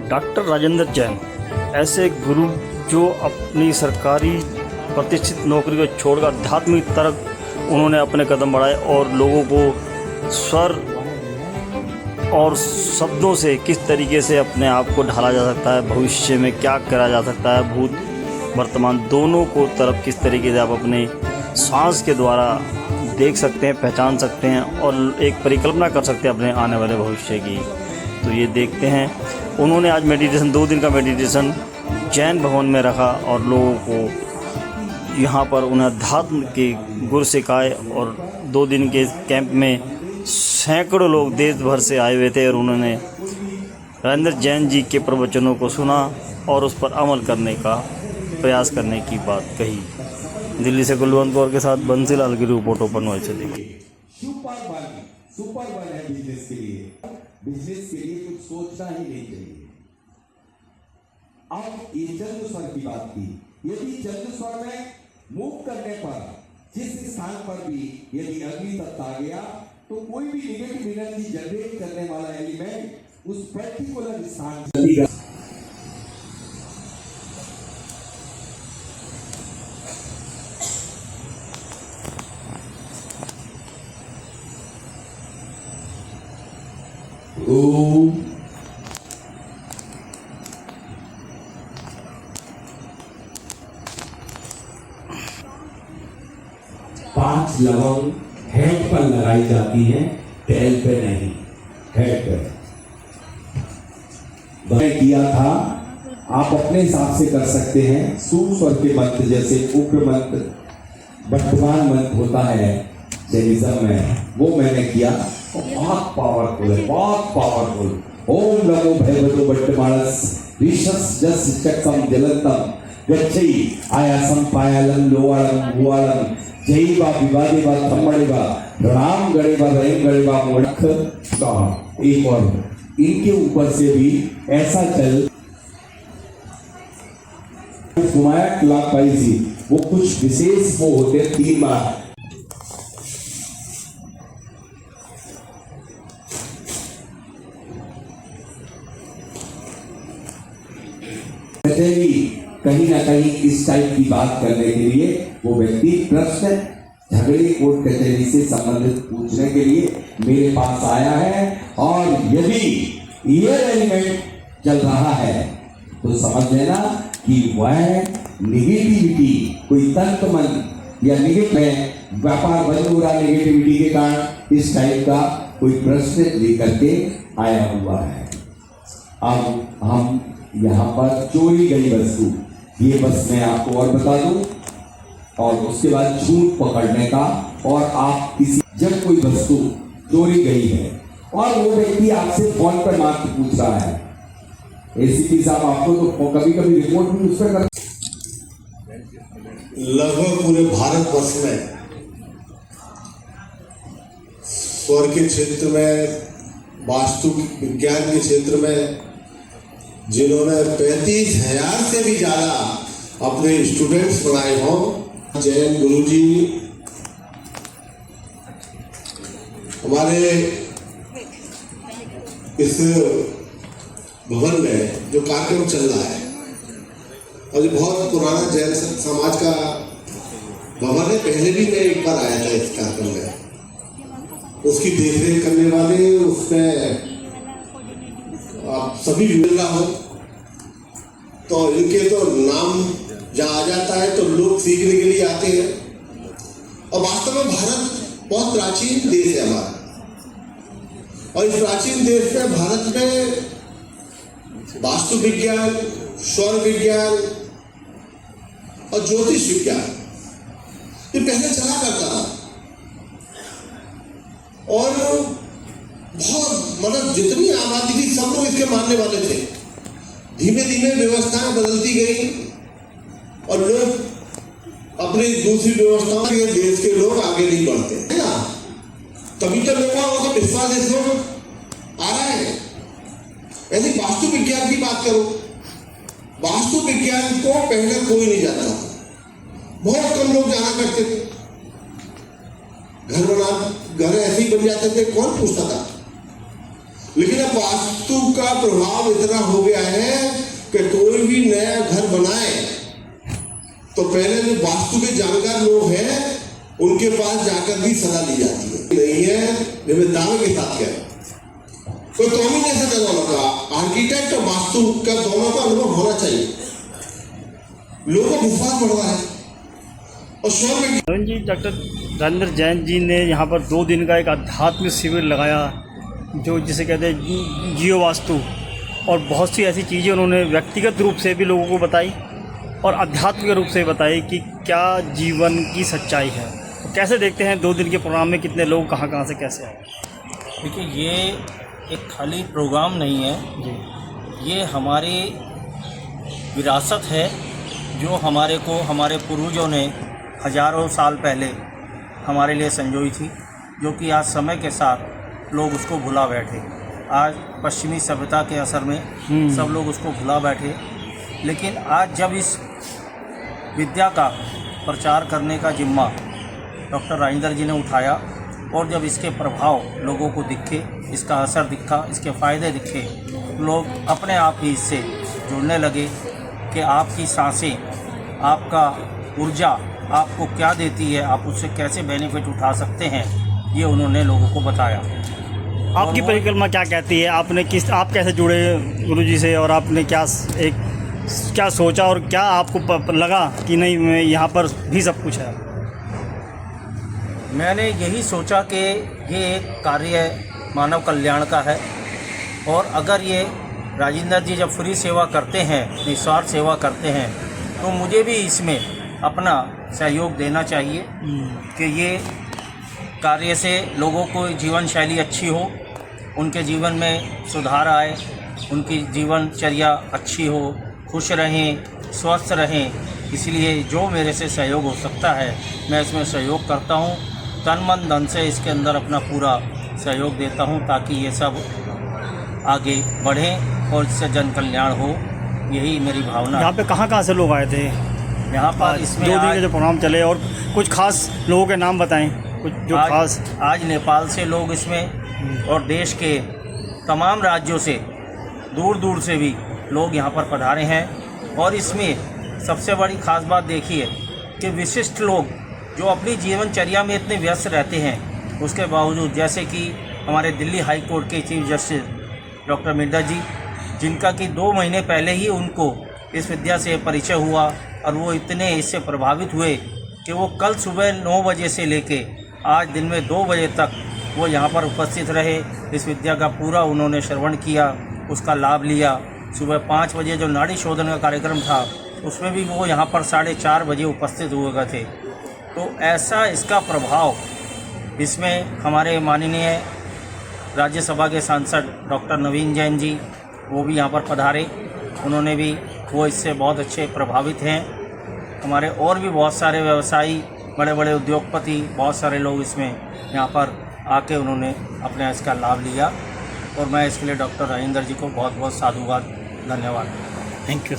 Doctor Rajendra Jain ऐसे गुरु जो अपनी सरकारी प्रतिष्ठित नौकरी को छोड़कर आध्यात्मिक तरफ उन्होंने अपने कदम बढ़ाए और लोगों को स्वर और शब्दों से किस तरीके से अपने आप को ढाला जा सकता है, भविष्य में क्या करा जा सकता है, भूत वर्तमान दोनों को तरफ किस तरीके से आप अपने सांस के द्वारा देख सकते हैं, पहचान सकते हैं और एक परिकल्पना कर सकते हैं अपने आने वाले भविष्य की। तो ये देखते हैं। उन्होंने आज मेडिटेशन 2 दिन का मेडिटेशन जैन भवन में रखा और लोगों को यहाँ पर उन्हें अध्यात्म के गुर सिखाए और 2 दिन के कैंप में सैकड़ों लोग देश भर से आए हुए थे और उन्होंने राजेंद्र जैन जी के प्रवचनों को सुना और उस पर अमल करने का प्रयास करने की बात कही। दिल्ली से कुलवंत कौर के साथ बंसीलाल की रिपोर्ट ओपन वॉइस से देखिए। सुपर बल है बिजनेस के लिए। बिजनेस के लिए कुछ सोचना ही नहीं चाहिए। अब ये चंद्र स्वर की बात की, यदि चंद्र स्वर में मूव करने पर जिस स्थान पर भी यदि अग्नि तत्व आ गया तो कोई भी निगेटिव एनर्जी जनरेट करने वाला एलिमेंट उस पर्टिकुलर स्थान से 5 लवंग हेड पर लगाई जाती है, टेल पे नहीं, हेड पे। मैंने किया था, आप अपने हिसाब से कर सकते हैं। सूक्ष्म के मंत्र जैसे उग्र मंत्र, वर्तमान मंत्र होता है जैनिज्म में, वो मैंने किया। बहुत पावरफुल है, बहुत पावरफुल। ओम नमो भगवतो वर्तमानस विशस जस चक्रम जलंतम गच्छई आयासम पायालम लोवालम भुवालम जयवा विवादेवा थम्मड़ेवा राम गणेवा रहीम गणेवा मोड़ख का। एक और इनके ऊपर से भी ऐसा चल घुमाया क्लॉकवाइज ही, वो कुछ विशेष वो होते हैं 3 बार। कहीं ना कहीं इस टाइप की बात करने के लिए वो व्यक्ति प्रश्न झगड़े कोर्ट कचहरी से संबंधित पूछने के लिए मेरे पास आया है। और यदि ये एलिमेंट चल रहा है तो समझ लेना कि वह निगेटिविटी कोई तंत्र मन या निगेटिव में व्यापार बंद हो रहा, निगेटिविटी के कारण इस टाइप का कोई प्रश्न लेकर के आया हुआ है। अब हम यहाँ पर चोरी गई वस्तु, ये बस मैं आपको और बता दूं, और उसके बाद झूठ पकड़ने का। और आप किसी जब कोई वस्तु चोरी गई है और वो व्यक्ति आपसे फोन पर मात्र पूछ रहा है, एसीपी साहब आपको तो कभी कभी रिपोर्ट भी उस पर कर। लगभग पूरे भारतवर्ष में स्वर के क्षेत्र में, वास्तु विज्ञान के क्षेत्र में जिन्होंने 35,000 से भी ज्यादा अपने स्टूडेंट्स बनाए हों, जैन गुरुजी हमारे इस भवन में जो कार्यक्रम चल रहा है, और ये बहुत पुराना जैन समाज का भवन है। पहले भी मैं एक बार आया था इस कार्यक्रम में, उसकी देखरेख करने वाले, उसमें आप सभी मिल रहा हो तो इनके तो नाम जहाँ आ जाता है तो लोग सीखने के लिए आते हैं। और वास्तव में भारत बहुत प्राचीन देश है हमारा, और इस प्राचीन देश में भारत में वास्तु विज्ञान, स्वर विज्ञान और ज्योतिष विज्ञान ये पहले चला करता था। और बहुत मतलब जितनी आबादी थी सब लोग इसके मानने वाले थे। धीमे धीमे व्यवस्थाएं बदलती गई और लोग अपनी दूसरी व्यवस्थाओं के देश के लोग आगे नहीं बढ़ते है ना। तभी तो लोगों को विश्वास इसमें आ रहा है। ऐसी वास्तु विज्ञान की बात करो, वास्तु विज्ञान को पहले कोई नहीं जानता था, बहुत कम लोग जाना करते थे। घर ऐसे ही बन जाते थे, कौन पूछता था। लेकिन अब वास्तु का प्रभाव इतना हो गया है कि कोई भी नया घर बनाए तो पहले जो वास्तु के जानकार लोग हैं उनके पास जाकर भी सलाह ली जाती है। नहीं है मैं दावे के साथ कह रहा हूं, कोई कॉम्बिनेशन है दोनों का, आर्किटेक्ट और वास्तु का दोनों का अनुभव होना चाहिए। लोगों का विश्वास बढ़ रहा है और शोर में नवीन जी, डॉक्टर राजेंद्र जैन जी ने यहाँ पर 2 दिन का एक आध्यात्मिक शिविर लगाया, जो जिसे कहते हैं जियो वास्तु, और बहुत सी ऐसी चीज़ें उन्होंने व्यक्तिगत रूप से भी लोगों को बताई और आध्यात्मिक रूप से बताई कि क्या जीवन की सच्चाई है। तो कैसे देखते हैं 2 दिन के प्रोग्राम में कितने लोग कहाँ से कैसे आए? देखिए, ये एक खाली प्रोग्राम नहीं है जी, ये हमारी विरासत है जो हमारे पूर्वजों ने हजारों साल पहले हमारे लिए संजोई थी, जो कि आज समय के साथ लोग उसको भुला बैठे। आज पश्चिमी सभ्यता के असर में सब लोग उसको भुला बैठे, लेकिन आज जब इस विद्या का प्रचार करने का जिम्मा डॉक्टर राजेंद्र जी ने उठाया और जब इसके प्रभाव लोगों को दिखे, इसका असर दिखा, इसके फ़ायदे दिखे, लोग अपने आप ही इससे जुड़ने लगे कि आपकी सांसें, आपका ऊर्जा आपको क्या देती है, आप उससे कैसे बेनिफिट उठा सकते हैं, ये उन्होंने लोगों को बताया। आपकी परिक्रमा क्या कहती है? आप कैसे जुड़े गुरुजी से, और आपने क्या सोचा और क्या आपको लगा कि नहीं मैं यहाँ पर भी सब कुछ है? मैंने यही सोचा कि ये एक कार्य मानव कल्याण का है, और अगर ये राजेंद्र जी जब फ्री सेवा करते हैं, निस्वार्थ सेवा करते हैं, तो मुझे भी इसमें अपना सहयोग देना चाहिए कि ये कार्य से लोगों को जीवन शैली अच्छी हो, उनके जीवन में सुधार आए, उनकी जीवनचर्या अच्छी हो, खुश रहें, स्वस्थ रहें। इसलिए जो मेरे से सहयोग हो सकता है मैं इसमें सहयोग करता हूँ, तन मन धन से इसके अंदर अपना पूरा सहयोग देता हूँ, ताकि ये सब आगे बढ़ें और इससे जन कल्याण हो। यही मेरी भावना। यहाँ पे कहाँ से लोग आए थे? यहाँ पर इसमें 2 दिन के जो प्रोग्राम चले, और कुछ खास लोगों के नाम बताएं, कुछ जो खास। आज नेपाल से लोग इसमें, और देश के तमाम राज्यों से, दूर दूर से भी लोग यहाँ पर पधारे हैं। और इसमें सबसे बड़ी खास बात देखिए कि विशिष्ट लोग जो अपनी जीवनचर्या में इतने व्यस्त रहते हैं, उसके बावजूद, जैसे कि हमारे दिल्ली हाई कोर्ट के चीफ जस्टिस डॉक्टर मिर्जा जी, जिनका कि 2 महीने पहले ही उनको इस विद्या से परिचय हुआ, और वो इतने इससे प्रभावित हुए कि वो कल सुबह 9 बजे से लेके आज दिन में 2 बजे तक वो यहाँ पर उपस्थित रहे। इस विद्या का पूरा उन्होंने श्रवण किया, उसका लाभ लिया। सुबह 5 बजे जो नाड़ी शोधन का कार्यक्रम था, उसमें भी वो यहाँ पर 4:30 बजे उपस्थित हुए गए थे। तो ऐसा इसका प्रभाव, इसमें हमारे माननीय राज्यसभा के सांसद डॉक्टर नवीन जैन जी, वो भी यहाँ पर पधारे। उन्होंने भी, वो इससे बहुत अच्छे प्रभावित हैं। हमारे और भी बहुत सारे व्यवसायी, बड़े बड़े उद्योगपति, बहुत सारे लोग इसमें यहाँ पर आके उन्होंने अपने इसका लाभ लिया, और मैं इसके लिए डॉक्टर राजेंद्र जी को बहुत बहुत साधुवाद, धन्यवाद। Thank you.